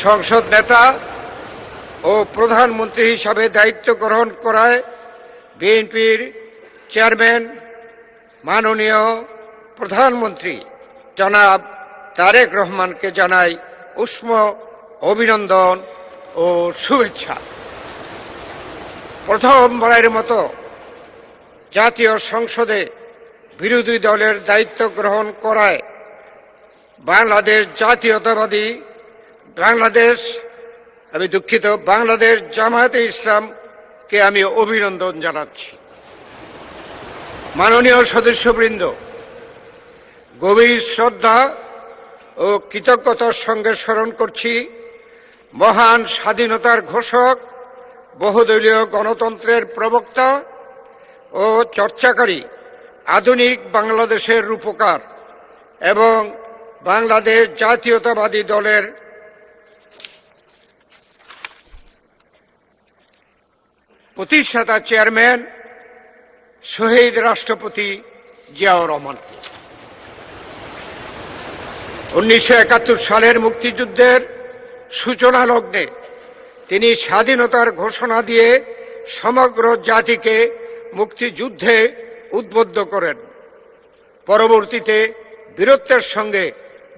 সংসদ নেতা ও প্রধানমন্ত্রী হিসাবে দায়িত্ব গ্রহণ করায় বিএনপির চেয়ারম্যান মাননীয় প্রধানমন্ত্রী জনাব তারেক রহমানকে জানাই উষ্ম অভিনন্দন ও শুভেচ্ছা। প্রথমবারের মতো জাতীয় সংসদে বিরোধী দলের দায়িত্ব গ্রহণ করায় বাংলাদেশ জাতীয়তাবাদী বাংলাদেশ জামায়াতে ইসলামকে আমি অভিনন্দন জানাচ্ছি। মাননীয় সদস্যবৃন্দ, গভীর শ্রদ্ধা ও কৃতজ্ঞতার সঙ্গে স্মরণ করছি মহান স্বাধীনতার ঘোষক, বহুদলীয় গণতন্ত্রের প্রবক্তা ও চর্চাকারী, আধুনিক বাংলাদেশের রূপকার এবং বাংলাদেশ জাতীয়তাবাদী দলের প্রতিষ্ঠাতা চেয়ারম্যান শহীদ রাষ্ট্রপতি জিয়াউর রহমান। 1971 সালের মুক্তিযুদ্ধের সূচনা লগ্নে তিনি স্বাধীনতার ঘোষণা দিয়ে সমগ্র জাতিকে মুক্তিযুদ্ধে উদ্বুদ্ধ করেন। পরবর্তীতে বীরত্বের সঙ্গে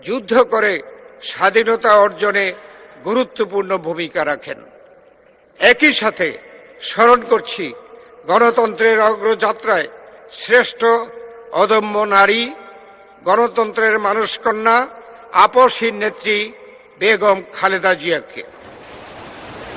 যুদ্ধ করে স্বাধীনতা অর্জনে গুরুত্বপূর্ণ ভূমিকা রাখেন। একই সাথে স্মরণ করছি গণতন্ত্রের অগ্রযাত্রায় শ্রেষ্ঠ অদম্য নারী, গণতন্ত্রের মানসকন্যা, আপসহীন নেত্রী বেগম খালেদা জিয়াকে।